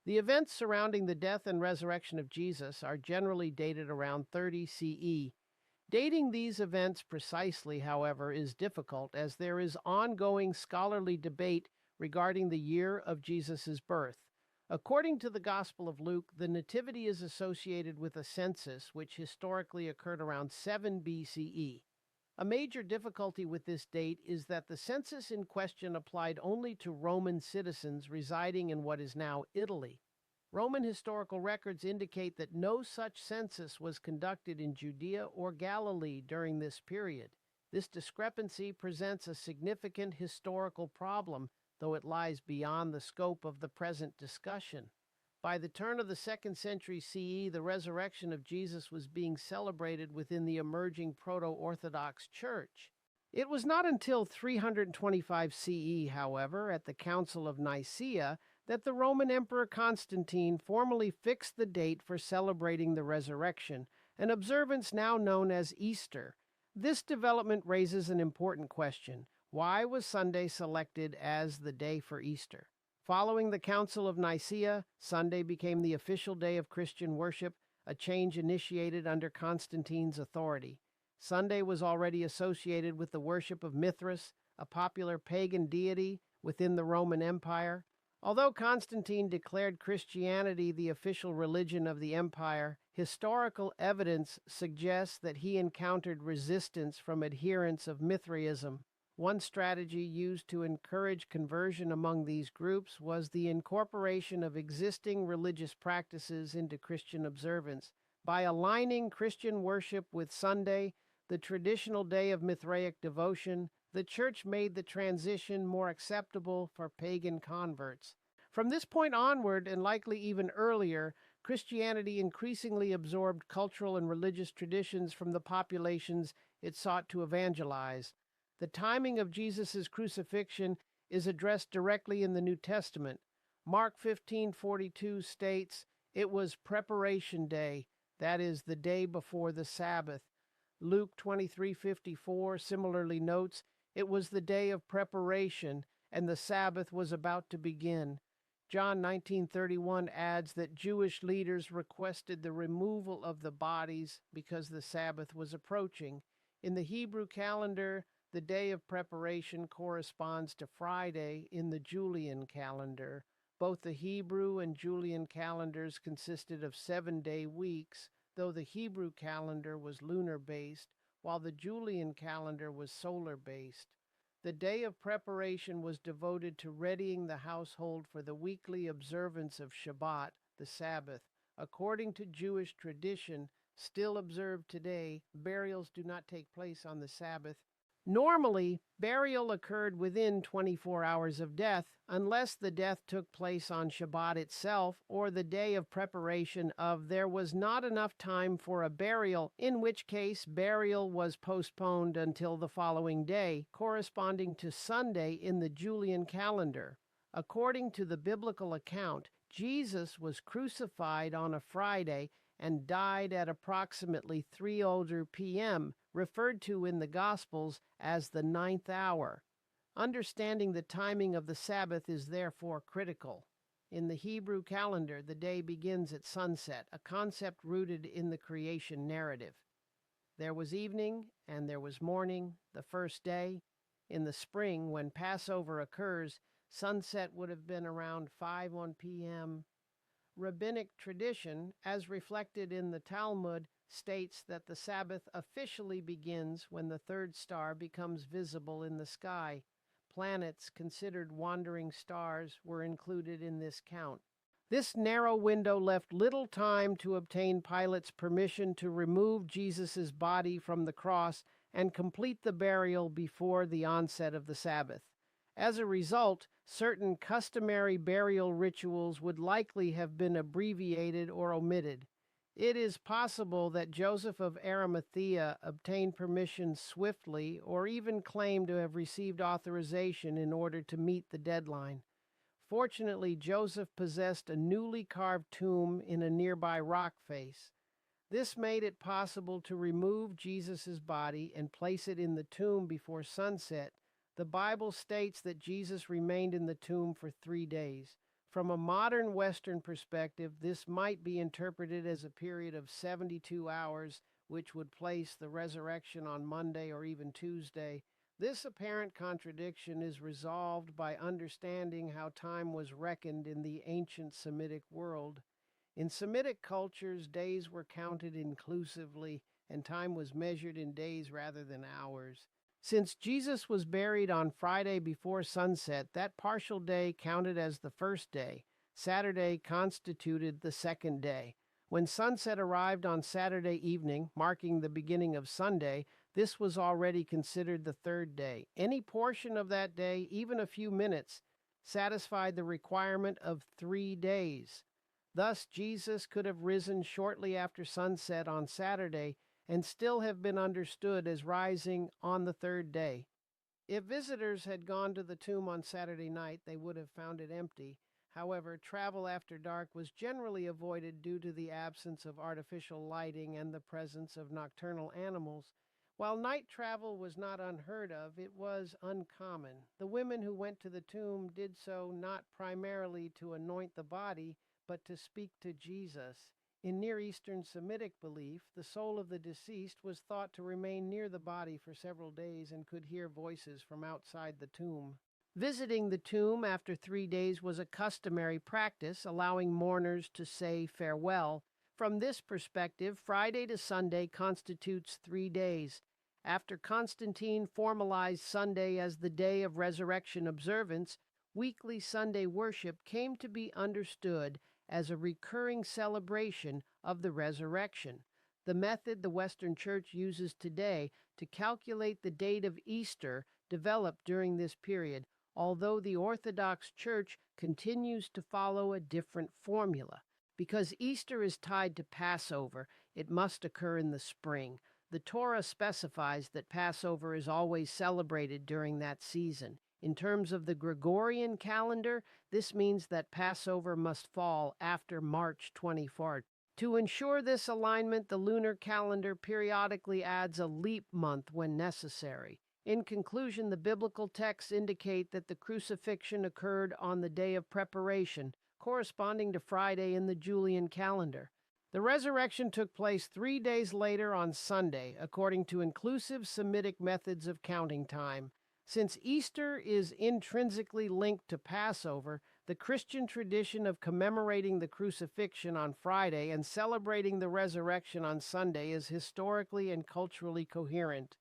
The events surrounding the death and resurrection of Jesus are generally dated around 30 CE. Dating these events precisely, however, is difficult as there is ongoing scholarly debate regarding the year of Jesus' birth. According to the Gospel of Luke, the Nativity is associated with a census which historically occurred around 7 BCE. A major difficulty with this date is that the census in question applied only to Roman citizens residing in what is now Italy. Roman historical records indicate that no such census was conducted in Judea or Galilee during this period. This discrepancy presents a significant historical problem, though it lies beyond the scope of the present discussion. By the turn of the 2nd century CE, the resurrection of Jesus was being celebrated within the emerging Proto-Orthodox Church. It was not until 325 CE, however, at the Council of Nicaea, that the Roman Emperor Constantine formally fixed the date for celebrating the resurrection, an observance now known as Easter. This development raises an important question. Why was Sunday selected as the day for Easter? Following the Council of Nicaea, Sunday became the official day of Christian worship, a change initiated under Constantine's authority. Sunday was already associated with the worship of Mithras, a popular pagan deity within the Roman Empire. Although Constantine declared Christianity the official religion of the empire, historical evidence suggests that he encountered resistance from adherents of Mithraism. One strategy used to encourage conversion among these groups was the incorporation of existing religious practices into Christian observance. By aligning Christian worship with Sunday, the traditional day of Mithraic devotion, the Church made the transition more acceptable for pagan converts. From this point onward, and likely even earlier, Christianity increasingly absorbed cultural and religious traditions from the populations it sought to evangelize. The timing of Jesus' crucifixion is addressed directly in the New Testament. Mark 15:42 states, "It was preparation day, that is, the day before the Sabbath." Luke 23:54 similarly notes, "It was the day of preparation, and the Sabbath was about to begin." John 19:31 adds that Jewish leaders requested the removal of the bodies because the Sabbath was approaching. In the Hebrew calendar, the day of preparation corresponds to Friday in the Julian calendar. Both the Hebrew and Julian calendars consisted of 7-day weeks, though the Hebrew calendar was lunar-based, while the Julian calendar was solar-based. The day of preparation was devoted to readying the household for the weekly observance of Shabbat, the Sabbath. According to Jewish tradition, still observed today, burials do not take place on the Sabbath. Normally, burial occurred within 24 hours of death, unless the death took place on Shabbat itself or the day of preparation of there was not enough time for a burial, in which case burial was postponed until the following day, corresponding to Sunday in the Julian calendar. According to the biblical account, Jesus was crucified on a Friday and died at approximately 3:00 p.m., referred to in the Gospels as the 9th hour. Understanding the timing of the Sabbath is therefore critical. In the Hebrew calendar, the day begins at sunset, a concept rooted in the creation narrative. There was evening and there was morning, the first day. In the spring, when Passover occurs, sunset would have been around 5:01 p.m. Rabbinic tradition, as reflected in the Talmud, states that the Sabbath officially begins when the third star becomes visible in the sky. Planets considered wandering stars were included in this count. This narrow window left little time to obtain Pilate's permission to remove Jesus' body from the cross and complete the burial before the onset of the Sabbath. As a result, certain customary burial rituals would likely have been abbreviated or omitted. It is possible that Joseph of Arimathea obtained permission swiftly or even claimed to have received authorization in order to meet the deadline. Fortunately, Joseph possessed a newly carved tomb in a nearby rock face. This made it possible to remove Jesus' body and place it in the tomb before sunset. The Bible states that Jesus remained in the tomb for 3 days. From a modern Western perspective, this might be interpreted as a period of 72 hours, which would place the resurrection on Monday or even Tuesday. This apparent contradiction is resolved by understanding how time was reckoned in the ancient Semitic world. In Semitic cultures, days were counted inclusively, and time was measured in days rather than hours. Since Jesus was buried on Friday before sunset, that partial day counted as the first day. Saturday constituted the second day. When sunset arrived on Saturday evening, marking the beginning of Sunday, this was already considered the third day. Any portion of that day, even a few minutes, satisfied the requirement of 3 days. Thus, Jesus could have risen shortly after sunset on Saturday and still have been understood as rising on the third day. If visitors had gone to the tomb on Saturday night, they would have found it empty. However, travel after dark was generally avoided due to the absence of artificial lighting and the presence of nocturnal animals. While night travel was not unheard of, it was uncommon. The women who went to the tomb did so not primarily to anoint the body, but to speak to Jesus. In Near Eastern Semitic belief, the soul of the deceased was thought to remain near the body for several days and could hear voices from outside the tomb. Visiting the tomb after 3 days was a customary practice, allowing mourners to say farewell. From this perspective, Friday to Sunday constitutes 3 days. After Constantine formalized Sunday as the day of resurrection observance, weekly Sunday worship came to be understood as a recurring celebration of the resurrection. The method the Western Church uses today to calculate the date of Easter developed during this period, although the Orthodox Church continues to follow a different formula. Because Easter is tied to Passover, it must occur in the spring. The Torah specifies that Passover is always celebrated during that season. In terms of the Gregorian calendar, this means that Passover must fall after March 24th. To ensure this alignment, the lunar calendar periodically adds a leap month when necessary. In conclusion, the biblical texts indicate that the crucifixion occurred on the day of preparation, corresponding to Friday in the Julian calendar. The resurrection took place 3 days later on Sunday, according to inclusive Semitic methods of counting time. Since Easter is intrinsically linked to Passover, the Christian tradition of commemorating the crucifixion on Friday and celebrating the resurrection on Sunday is historically and culturally coherent.